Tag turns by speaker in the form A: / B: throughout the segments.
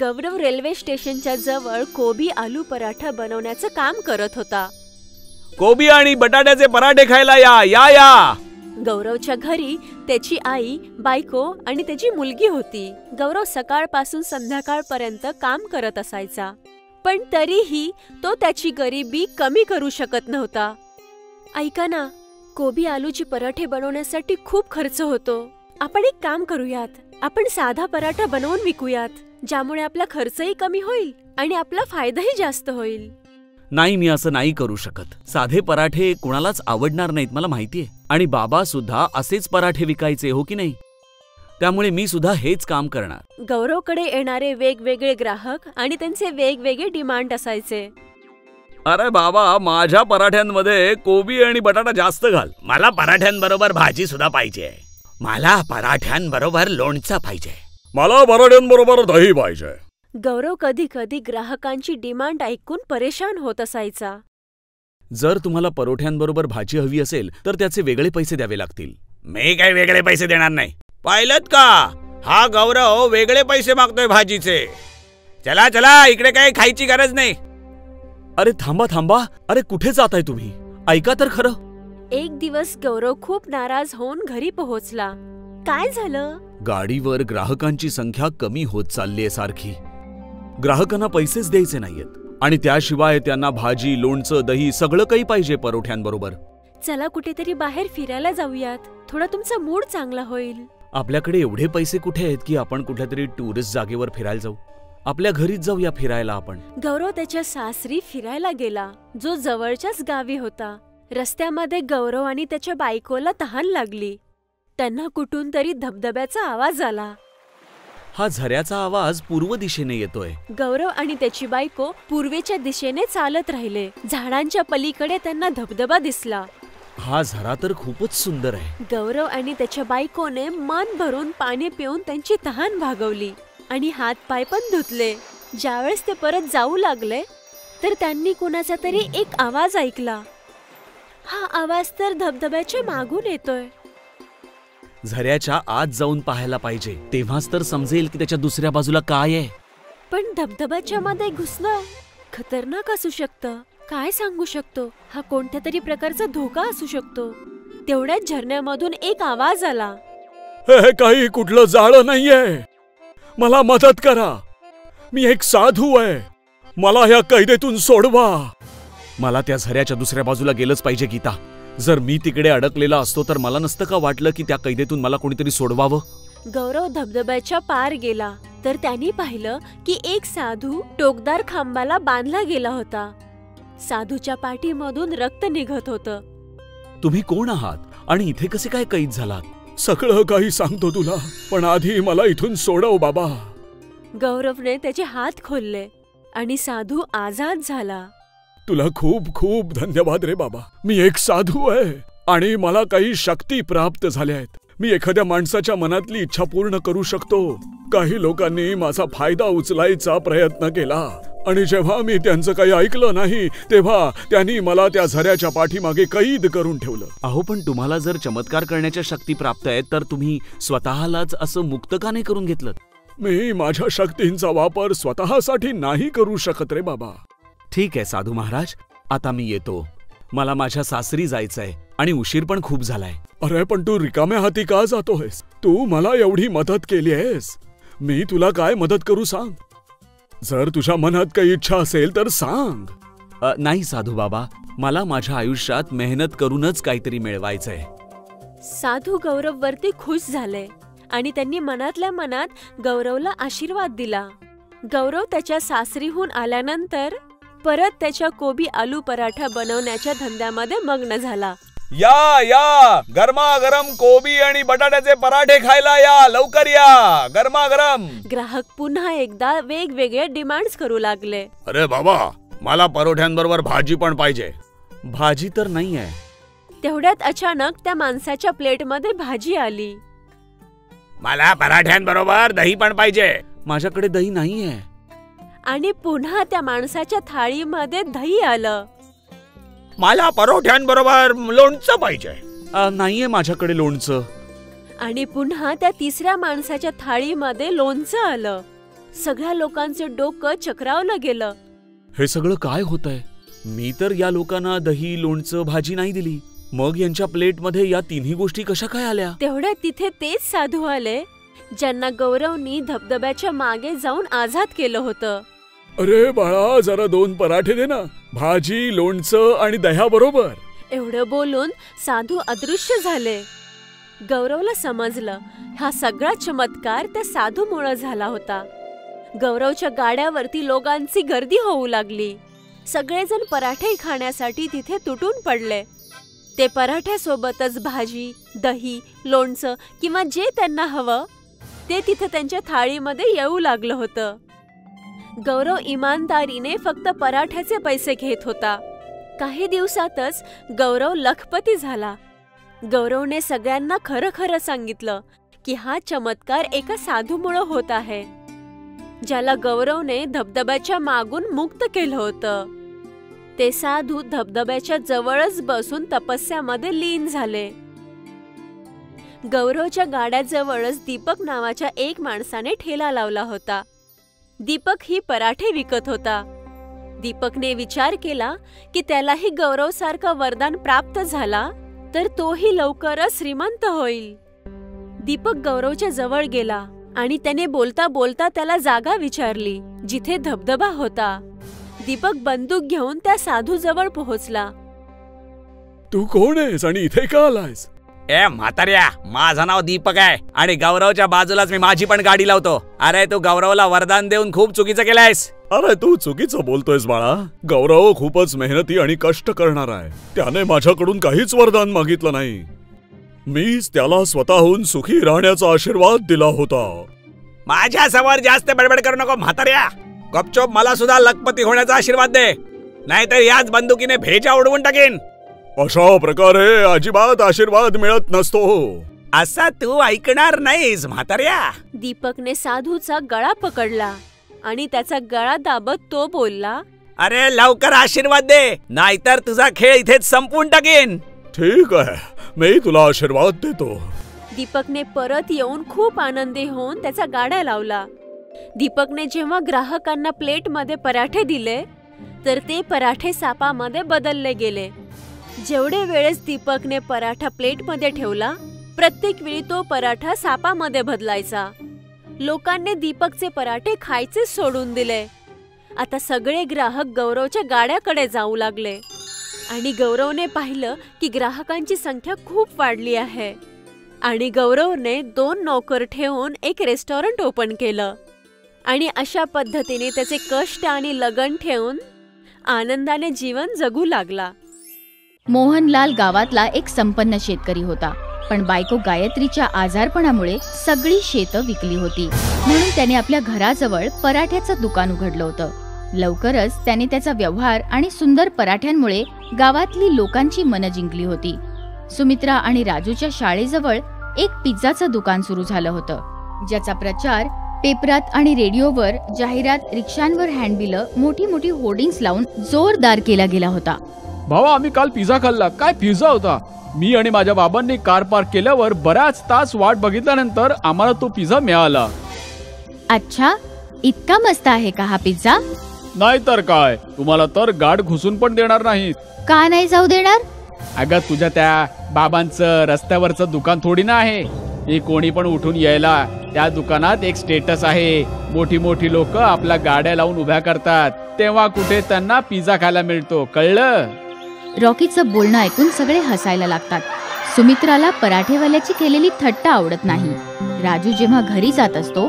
A: गौरव railway स्टेशनच्या जवळ कोबी आलू पराठा बनवण्याचं काम करत होता.
B: कोबी आणि बटाट्याचे पराठे खायला या या या.
A: गौरवच्या घरी त्याची आई, बायको आणि त्याची मुलगी होती. गौरव सकाळपासून संध्याकाळपर्यंत काम करत असायचा, पण तरीही तो त्याची गरिबी कमी करू शकत नव्हता. ऐका ना, कोबी आलूची पराठे बनवण्यासाठी खूप खर्च होतो. आपण एक काम करूयात, आपण साधा पराठा बनवून विकूयात, ज्यामुळे आपला खर्चही कमी होईल आणि आपला फायदाही जास्त होईल.
B: नाही, मी असं नाही करू शकत. साधे पराठे कुणालाच आवडणार नाहीत, मला माहितीये. आणि बाबा सुद्धा असेच पराठे विकायचे, हो की नाही? त्यामुळे मी सुद्धा हेच काम करणार.
A: गौरवकडे येणारे वेगवेगळे ग्राहक आणि त्यांचे वेगवेगळे डिमांड असायचे.
B: अरे बाबा, माझ्या पराठ्यांमध्ये कोबी आणि बटाटा जास्त घाल.
C: मला पराठ्यांबरोबर भाजी सुद्धा पाहिजे. मला पराठ्यांबरोबर लोणचं पाहिजे.
B: मला पराठ्यांबरोबर दही पाहिजे.
A: गौरव कधी कधी ग्राहकांची डिमांड ऐकून परेशान होत असायचा.
B: जर तुम्हाला परोठ्यांबरोबर भाजी हवी असेल तर त्याचे वेगळे पैसे द्यावे लागतील.
C: मी काही वेगळे पैसे देणार नाही. पाहिलत का, हा गौरव वेगळे पैसे मागतोय भाजीचे. चला चला, इकडे काही खायची गरज नाही.
B: अरे थांबा थांबा, अरे कुठे जाताय तुम्ही? ऐका तर खरं.
A: एक दिवस गौरव खूप नाराज होऊन घरी पोहोचला. काय झालं?
B: गाडीवर ग्राहकांची संख्या कमी होत चाललीये सारखी. ग्राहकांना पैसेच द्यायचे नाहीयेत आणि त्याशिवाय त्यांना भाजी, लोणचं, दही सगळं काही पाहिजे परोठ्यांबरोबर.
A: चला कुठेतरी बाहेर फिरायला जाऊयात, थोडा तुमचा मूड चांगला होईल.
B: आपल्याकडे एवढे पैसे कुठे आहेत की आपण कुठल्यातरी टुरिस्ट जागेवर फिरायला जाऊ? आपल्या घरीच जाऊया फिरायला आपण.
A: गौरव त्याच्या सासरी फिरायला गेला, जो जवळच्याच गावी होता. रस्त्यामध्ये गौरव आणि त्याच्या बायकोला तहान लागली. त्यांना कुठून तरी धबधब्याचा आवाज आला.
B: हा झऱ्याचा आवाज पूर्व दिशेने येतोय.
A: गौरव आणि त्याची बायको पूर्वेच्या दिशेने चालत राहिले. झाडांच्या पलीकडे त्यांना धबधबा दिसला.
B: हा झरा तर खूपच सुंदर आहे.
A: गौरव आणि त्याच्या बायकोने मन भरून पाणी पिऊन त्यांची तहान भागवली आणि हात पाय पण धुतले. ज्यावेळेस ते परत जाऊ लागले तर त्यांनी कुणाचा तरी एक आवाज ऐकला. हा आवाज तर धबधब्याच्या मागून येतोय.
B: झऱ्याच्या आत जाऊन पाहायला पाहिजे, तेव्हाच तर समजेल की त्याच्या दुसऱ्या बाजूला काय आहे.
A: पण धबधब्याच्या मध्ये घुसणं खतरनाक असू शकतं. काय सांगू शकतो, हा कोणत्या तरी प्रकारचा धोका असू शकतो. तेवढ्याच झरण्यामधून एक आवाज आला.
B: हे काही कुठलं जाळं नाहीये. मला मदत करा, मी एक साधू आहे. मला ह्या कैदेतून सोडवा. मला त्या झऱ्याच्या दुसऱ्या बाजूला गेलंच पाहिजे गीता. जर मी तिकडे अडकलेला असतो तर मला नसतं का वाटलं की त्या कैदेतून मला कोणीतरी सोडवावं.
A: गौरव धबधब्याच्या पार गेला तर त्यांनी पाहिलं की एक साधू टोकदार खांबाला बांधला गेला होता. साधूच्या पाठीमधून रक्त निघत होतं.
B: तुम्ही कोण आहात आणि इथे कसे काय कैद झालात? सगळं काही सांगतो तुला, पण आधी मला इथून सोडव बाबा.
A: गौरवने त्याचे हात खोलले आणि साधू आजाद झाला.
B: तुला खूप खूप धन्यवाद रे बाबा. मी एक साधू आहे आणि मला काही शक्ती प्राप्त झाल्या आहेत. मी एखाद्या माणसाच्या मनातली इच्छा पूर्ण करू शकतो. काही लोकांनी माझा फायदा उचलायचा प्रयत्न केला आणि जेव्हा मी त्यांचं काही ऐकलं नाही तेव्हा त्यांनी मला त्या झऱ्याच्या पाठीमागे कैद करून ठेवलं. अहो, पण तुम्हाला जर चमत्कार करण्याच्या शक्ती प्राप्त आहेत तर तुम्ही स्वतःलाच असं मुक्त का नाही करून घेतलं? मी माझ्या शक्तींचा वापर स्वतःसाठी नाही करू शकत रे बाबा. ठीक आहे साधू महाराज, आता मी येतो. मला माझ्या सासरी जायचंय आणि उशीर पण खूप झालाय. अरे पण तू रिकाम्या हाती का जातोयस? तू मला एवढी मदत केली आहेस, मी तुला काय मदत करू सांग? जर तुझ्या मनात काही इच्छा असेल तर सांग. नाही साधू बाबा, मला माझ्या आयुष्यात मेहनत करूनच काहीतरी मिळवायचंय.
A: साधू गौरव वरती खुश झाले आणि त्यांनी मनातल्या मनात गौरवला आशीर्वाद दिला. गौरव त्याच्या सासरीहून आल्यानंतर परत त्याच्या कोबी आलू पराठा बनवण्याच्या धंद्यामध्ये मग्न झाला.
B: या या, गरमागरम कोबी आणि बटाट्याचे पराठे खायला या, लवकर या, गरमागरम.
A: ग्राहक पुन्हा एकदा वेगवेगळे डिमांड्स करू लागले.
C: अरे बाबा, मला परोठ्यांबरोबर भाजी पण पाहिजे.
B: भाजी तर नाहीये.
A: तेवढ्यात अचानक त्या माणसाच्या प्लेटमध्ये भाजी आली.
C: मला पराठ्यांबरोबर दही पण पाहिजे.
B: माझ्याकडे दही नाहीये.
A: आणि पुन्हा त्या माणसाच्या थाळीमध्ये दही आलं.
C: मला परोठ्यांबरोबर लोणचं पाहिजे.
B: नाहीये माझ्याकडे लोणचं.
A: आणि पुन्हा त्या तिसऱ्या माणसाच्या थाळीमध्ये लोणचं आलं. सगळ्या लोकांचं डोकं चक्रावलं गेलं.
B: हे सगळं काय होतंय? मी तर या लोकांना दही, लोणचं, भाजी नाही दिली. मग यांच्या प्लेटमध्ये या तिन्ही गोष्टी कशा काय आल्या?
A: तेवढ्या तिथे तेच साधू आले ज्यांना गौरवनी धबधब्याच्या मागे जाऊन आझाद केलं होतं.
B: अरे बाळा, जरा 2 पराठे दे ना, भाजी, लोणचं आणि दह्याबरोबर.
A: एवढं बोलून साधू अदृश्य झाले. गौरवला समजलं हा सगळा चमत्कार त्या साधूमुळे झाला होता. गौरवच्या गाड्यावरती लोकांची गर्दी होऊ लागली. सगळेजण पराठे खाण्यासाठी तिथे तुटून पडले. ते पराठ्यासोबतच भाजी, दही, लोणचं किंवा जे त्यांना हवं ते तिथे त्यांच्या थाळीमध्ये येऊ लागलं होतं. गौरव इमानदारीने फक्त पराठ्याचे पैसे घेत होता. काही दिवसातच गौरव लखपती झाला. गौरवने सगळ्यांना खरं खरं सांगितलं की हा चमत्कार एका साधूमुळे होत आहे, ज्याला गौरवने धबधब्याच्या मागून मुक्त केलं होतं. ते साधू धबधब्याच्या जवळच बसून तपस्यामध्ये लीन झाले. गौरवच्या गाड्याजवळच दीपक नावाच्या एक माणसाने ठेला लावला होता. दीपक ही पराठे विकत होता. दीपकने विचार केला की त्यालाही गौरवसारखं वरदान प्राप्त झाला तर तोही लवकरच श्रीमंत होईल. दीपक गौरवच्या जवळ गेला आणि त्याने बोलता बोलता त्याला जागा विचारली जिथे धबधबा होता. दीपक बंदूक घेऊन त्या साधू जवळ पोहोचला.
B: तू कोण आहेस आणि इथे का आलायस?
C: ए म्हाताऱ्या, माझं नाव दीपक आहे आणि गौरवच्या बाजूलाच मी माझी पण गाडी लावतो. अरे तू गौरवला वरदान देऊन खूप चुकीचं केलंयस.
B: अरे तू चुकीचं बोलतोयस बाळा. गौरव खूपच मेहनती आणि कष्ट करणार आहे. त्याने माझ्याकडून काहीच वरदान मागितलं नाही. मीच त्याला स्वतःहून सुखी राहण्याचा आशीर्वाद दिला होता.
C: माझ्या समोर जास्त बडबड करू नको म्हाताऱ्या. गपचूप मला सुद्धा लखपती होण्याचा आशीर्वाद दे, नाहीतर याच बंदुकीने भेजा उडवून टाकेन.
B: अशा प्रकारे अजिबात आशीर्वाद मिळत नसतो.
C: असा तू ऐकणार नाहीस म्हाताऱ्या.
A: दीपकने साधूचा गळा पकडला आणि त्याचा गळा दाबत तो बोलला,
C: अरे लवकर आशीर्वाद दे, नाहीतर तुझा खेळ इथेच संपवून टाकेन.
B: ठीक आहे, मी तुला आशीर्वाद देतो.
A: दीपकने परत येऊन खूप आनंदी होऊन त्याचा गाडा लावला. दीपकने जेव्हा ग्राहकांना प्लेटमध्ये पराठे दिले तर ते पराठे सापामध्ये बदलले गेले. जेवढे वेळेस दीपकने पराठा प्लेटमध्ये ठेवला प्रत्येक वेळी तो पराठा सापामध्ये बदलायचा. लोकांनी दीपकचे पराठे खायचे सोडून दिले. आता सगळे ग्राहक गौरवच्या गाड्याकडे जाऊ लागले आणि गौरवने पाहिलं की ग्राहकांची संख्या खूप वाढली आहे आणि गौरवने 2 नोकर ठेवून एक रेस्टॉरंट ओपन केलं आणि अशा पद्धतीने त्याचे कष्ट आणि लगन ठेवून आनंदाने जीवन जगू लागला.
D: मोहनलाल गावातला एक संपन्न शेतकरी होता, पण बायको गायत्रीच्या आजारपणामुळे सगळी शेतं विकली होती. म्हणून त्याने आपल्या घराजवळ पराठ्याचं दुकान उघडलं होतं. लवकरच त्याने त्याचा व्यवहार आणि सुंदर पराठ्यांमुळे गावातली लोकांची मनं जिंकली होती. सुमित्रा आणि राजूच्या शाळेजवळ एक पिझ्झाचं दुकान सुरू झालं होतं, ज्याचा प्रचार पेपरात आणि रेडिओवर, जाहिरात, रिक्षांवर हँडबिलं, मोठी मोठी होर्डिंग्स लावून जोरदार केला गेला होता.
E: भावा, आम्ही काल पिझ्झा खाल्ला. काय पिझ्झा होता! मी आणि माझ्या बाबांनी कार पार्क केल्यावर बराच तास वाट बघितल्यानंतर आम्हाला तो पिझ्झा मिळाला.
D: अच्छा, इतका मस्त आहे का हा पिझ्झा?
E: नाहीतर काय, तुम्हाला तर गाठ घुसून पण देणार नाही.
D: का नाही जाऊ देणार?
E: अगं, तुझ्या त्या बाबांचं रस्त्यावरचं दुकान थोडी ना आहे. हे कोणी पण उठून यायला. त्या दुकानात एक स्टेटस आहे. मोठी मोठी लोक आपल्या गाड्या लावून उभ्या करतात, तेव्हा कुठे त्यांना पिझ्झा खायला मिळतो, कळलं?
D: रॉकीचं बोलणं ऐकून सगळे हसायला लागतात. सुमित्राला पराठेवाल्याची केलेली थट्टा आवडत नाही. राजू जेव्हा घरी जात असतो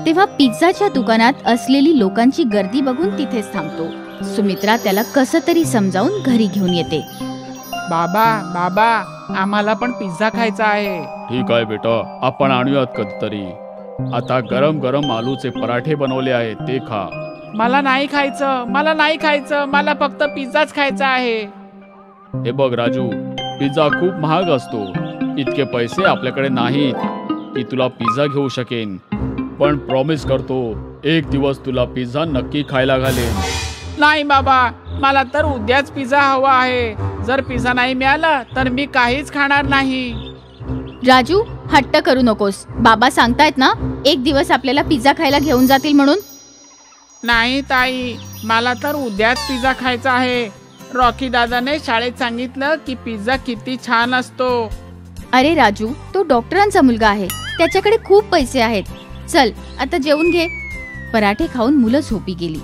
D: तेव्हा पिझ्झाच्या दुकानात असलेली लोकांची गर्दी बघून तिथेच थांबतो. सुमित्रा त्याला कसं तरी समजावून घरी घेऊन येते.
E: बाबा बाबा, आम्हाला पण पिझ्झा खायचा आहे. ठीक आहे बेटा, आपण आणूयात कधीतरी. आता गरम गरम आलूचे पराठे बनवले आहेत, ते खा. मला नाही खायचं, मला नाही खायचं, मला फक्त पिझ्झाच खायचा आहे. हे बघ राजू, पिझ्झा खूप महाग असतो. इतके पैसे आपल्याकडे नाहीत की तुला पिझ्झा घेऊ शकेन. पण प्रॉमिस करतो, एक दिवस तुला पिझ्झा नक्की खायला घालेन. नाही बाबा, मला तर उद्याच पिझ्झा हवा आहे. जर पिझ्झा नाही मिळाला तर मी काहीच खाणार नाही.
D: राजू, हट्ट करू नकोस. बाबा सांगतायत ना एक दिवस आपल्याला पिझ्झा खायला घेऊन जातील म्हणून.
E: नाही ताई, मला तर उद्याच पिझ्झा खायचा आहे. रॉकी दादाने शाळेत सांगितलं की पिझ्झा किती छान असतो.
D: अरे राजू, तो डॉक्टरांचा मुलगा आहे, त्याच्याकडे खूप पैसे आहेत. चल आता जेवून घे. पराठे खाऊन मुलं झोपी गेली.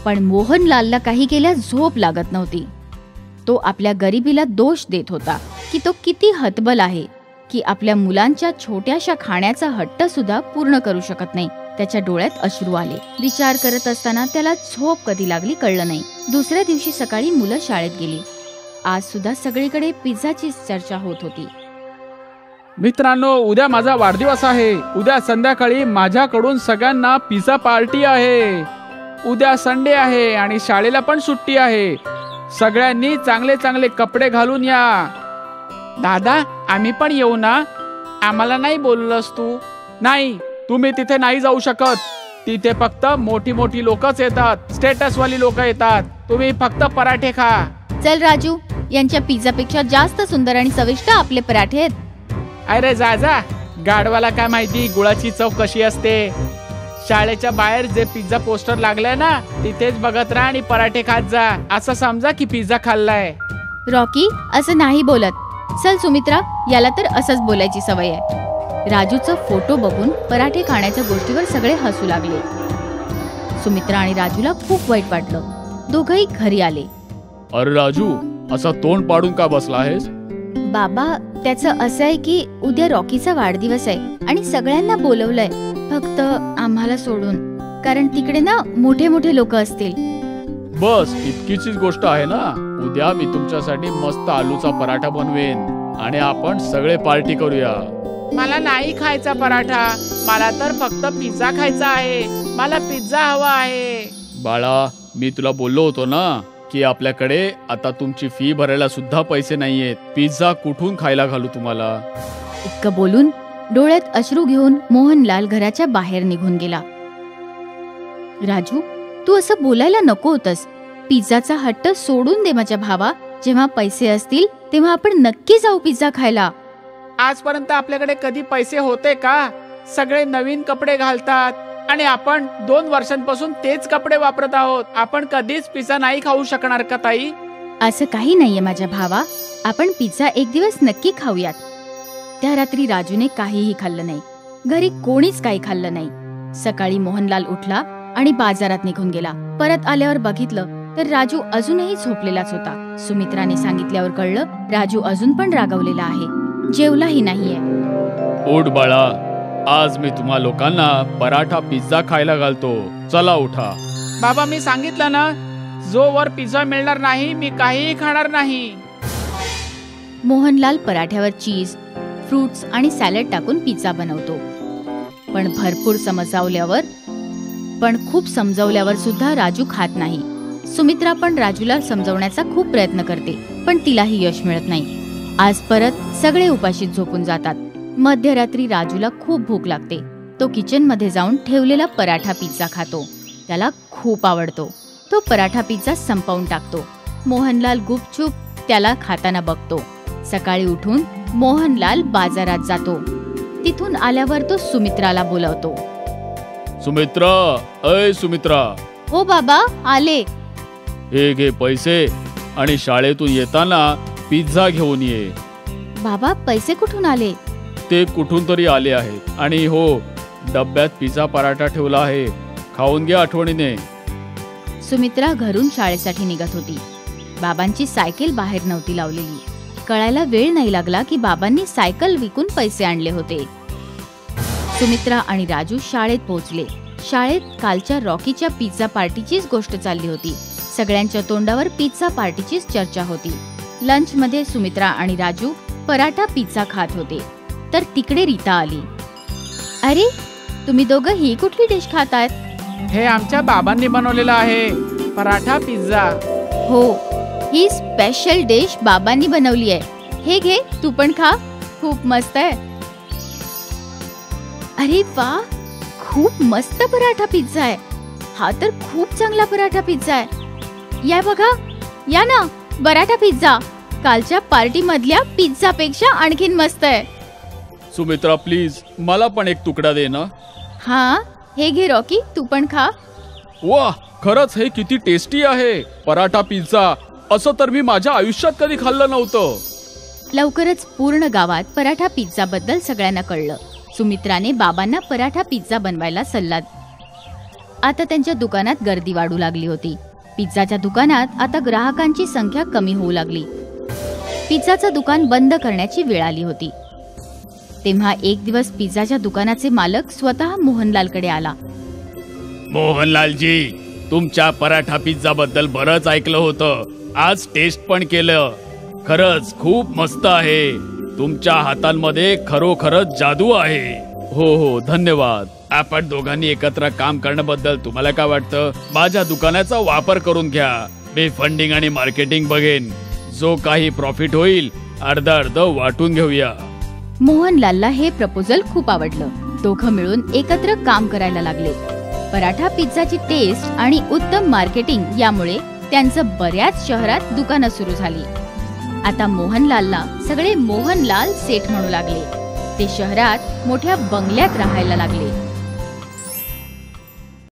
D: पण मोहनलालला काही केल्या झोप लागत नव्हती. तो आपल्या गरिबीला दोष देत होता की तो किती हतबल आहे की आपल्या मुलांच्या छोट्याशा खाण्याचा हट्ट सुद्धा पूर्ण करू शकत नाही. त्याच्या डोळ्यात अश्रू आले. विचार करत असताना त्याला झोप कधी लागली कळलं नाही. दुसऱ्या दिवशी सकाळी मुलं शाळेत गेली. आज सुद्धा सगळीकडे पिझ्झाची चर्चा होत होती.
E: मित्रांनो, उद्या माझा वाढदिवस आहे. उद्या संध्याकाळी माझ्याकडून सगळ्यांना पिझ्झा पार्टी आहे. उद्या संडे आहे आणि शाळेला पण सुट्टी आहे. सगळ्यांनी चांगले चांगले कपडे घालून या. दादा, आम्ही पण येऊ ना? आम्हाला नाही बोललंस तू? नाही, तुम्ही तिथे नाही जाऊ शकत. तिथे फक्त मोठी मोठी लोकच येतात, स्टेटस वाली लोक येतात. तुम्ही फक्त पराठे खा.
D: चल राजू, यांच्या पिझ्झापेक्षा जास्त सुंदर आणि चविष्ट आपले पराठे आहेत.
E: अरे जा जा, गाडवाला काय माहिती गुळाची चव कशी असते. शाळेच्या बाहेर जे पिझ्झा पोस्टर लागलंय ना, तिथेच बघत राहा आणि पराठे खात जा. असं समजा की पिझ्झा खाल्लाय.
D: रॉकी असं नाही बोलत. चल सुमित्रा, याला तर असंच बोलायची सवय आहे. राजूचा फोटो बघून पराठे खाण्याच्या गोष्टीवर सगळे हसू लागले. सुमित्रा आणि राजूला खूप वाईट वाटलं. दोघंही घरी आले.
E: अरे राजू, असा तोंड पाडून का बसला आहेस?
D: बाबा, त्याचं असं आहे की उद्या रॉकीचा वाढदिवस आहे आणि सगळ्यांना बोलवलंय, फक्त आम्हाला सोडून. कारण तिकडे ना मोठे मोठे लोक असतील.
E: बस इतकीच गोष्ट आहे ना. उद्या मी तुमच्यासाठी मस्त आलूचा पराठा बनवेन आणि आपण सगळे पार्टी करूया. मला नाही खायचा पराठा, मला तर फक्त पिझ्झा खायचा आहे. मला पिझ्झा हवा आहे. बाळा, मी तुला बोललो होतो ना की आपल्याकडे आता तुमची फी भरायला सुद्धा पैसे नाहीयेत. पिझ्झा कुठून खायला घालू तुम्हाला?
D: इतकं बोलून डोळ्यात अश्रू घेऊन मोहनलाल घराच्या बाहेर निघून गेला. राजू, तू असं बोलायला नको होतस. पिझ्झाचा हट्ट सोडून दे माझ्या भावा. जेव्हा पैसे असतील तेव्हा आपण नक्की जाऊ पिझ्झा खायला.
E: आजपर्यंत आपल्याकडे कधी पैसे होते का? सगळे नवीन कपडे घालतात आणि आपण 2 वर्षांपासून तेच कपडे वापरत आहोत. आपण कधीच पिझ्झा नाही खाऊ शकणार का ताई?
D: असं काही नाहीये माझ्या भावा. आपण पिझ्झा एक दिवस नक्की खाऊयात. त्या रात्री राजूने काहीही खाल्लं नाही. घरी कोणीच काही खाल्लं नाही. सकाळी मोहनलाल उठला आणि बाजारात निघून गेला. परत आल्यावर बघितलं तर राजू अजूनही झोपलेलाच होता. सुमित्राने सांगितल्यावर कळलं राजू अजून पण रागावलेला आहे. जेवलाही नाहीये.
E: उठ बाळा, आज मी तुम्हा लोकांना पराठा पिझ्झा खायला घालतो. चला उठा. बाबा, मी सांगितलं ना, जोवर पिझ्झा मिळणार नाही मी काहीही खाणार नाही.
D: मोहनलाल पराठ्यावर चीज, फ्रुट्स आणि सॅलड टाकून पिझ्झा बनवतो. पण खूप समजवल्यावर सुद्धा राजू खात नाही. सुमित्रा पण राजूला समजवण्याचा खूप प्रयत्न करते, पण तिलाही यश मिळत नाही. आज परत सगळे उपाशीत झोपून जातात. मध्यरात्री राजूला खूप भूक लागते. तो किचन मध्ये जाऊन ठेवलेला पराठा पिझ्झा खातो. त्याला खूप आवडतो. तो पराठा पिझ्झा संपवून टाकतो. मोहनलाल गुपचूप त्याला खाताना बघतो. सकाळी उठून मोहनलाल बाजारात जातो. तिथून आल्यावर तो सुमित्राला बोलवतो.
E: सुमित्रा, अय सुमित्रा.
D: हो बाबा, आले.
E: हे घे पैसे आणि शाळेतून येताना पिझ्झा घेऊन ये.
D: बाबा, पैसे कुठून आले?
E: ते कुठून तरी आले आहेत. आणि हो, डब्यात पिझ्झा पराठा ठेवला आहे, खाऊन घे आठवणीने.
D: सुमित्रा घरून शाळेसाठी निघत होती. बाबांची सायकल बाहेर नव्हती लावलेली. कळायला वेळ नाही लागला की बाबांनी सायकल विकून पैसे आणले होते. सुमित्रा आणि राजू शाळेत पोहोचले. शाळेत कालच्या रॉकीच्या पिझ्झा पार्टीचीच गोष्ट चालली होती. सगळ्यांच्या तोंडावर पिझ्झा पार्टीचीच चर्चा होती. लंच मध्ये सुमित्रा आणि राजू पराठा पिझ्झा खात होते तर तिकडे रीता आली. अरे, तुम्ही दोघं ही कुठली डिश खातायत?
E: हे आमच्या बाबांनी बनवलेलं आहे, पराठा पिझ्झा.
D: हो, ही स्पेशल डिश बाबांनी बनवली आहे. हे घे, तू पण खा. खूप मस्त आहे. अरे वा, खूप मस्त पराठा पिझ्झा आहे. हा तर खूप चांगला पराठा पिझ्झा आहे. या बघा, या ना, पराठा पिझ्झा कालच्या पार्टी मधल्या पिझ्झा पेक्षा आणखीन मस्त आहे.
E: सुमित्रा प्लीज मला पण एक तुकडा दे ना.
D: हा हे घे रॉकी, तू पण खा.
E: वा, खरंच हे किती टेस्टी आहे. पराठा पिझ्झा असं तर मी माझ्या आयुष्यात कधी खाल्लं नव्हतं.
D: लवकरच पूर्ण गावात पराठा पिझ्झा बद्दल सगळ्यांना कळलं. सुमित्राने बाबांना पराठा पिझ्झा बनवायला सल्ला. आता त्यांच्या दुकानात गर्दी वाढू लागली होती. पिझ्झाच्या दुकानात आता ग्राहकांची संख्या कमी होऊ लागली. पिझ्झाचं दुकान बंद करण्याची वेळ आली होती. तेव्हा एक दिवस पिझ्झाच्या दुकानाचे मालक स्वतः मोहनलालकडे आला.
E: मोहनलालजी, तुमच्या पराठा पिझ्झा बद्दल बरंच ऐकलं होतं. आज टेस्ट पण केलं. खरंच खूप मस्त आहे. तुमच्या हातांमध्ये खरोखरच जादू आहे. हो हो, धन्यवाद. आपण दोघांनी एकत्र काम करण्याबद्दल तुम्हाला काय वाटतं? माझ्या दुकानाचा वापर करून घ्या. मी फंडिंग आणि मार्केटिंग बघेन. जो काही प्रॉफिट होईल अर्ध अर्ध वाटून घेऊया.
D: मोहनलालला हे प्रपोजल खूप आवडलं. दोघं मिळून एकत्र काम करायला लागले. पराठा पिझ्झाची टेस्ट आणि उत्तम मार्केटिंग यामुळे त्यांचं बऱ्याच शहरात दुकानं सुरू झाली. आता मोहनलालला सगळे मोहनलाल सेठ म्हणू लागले. ते शहरात मोठ्या बंगल्यात राहायला लागले.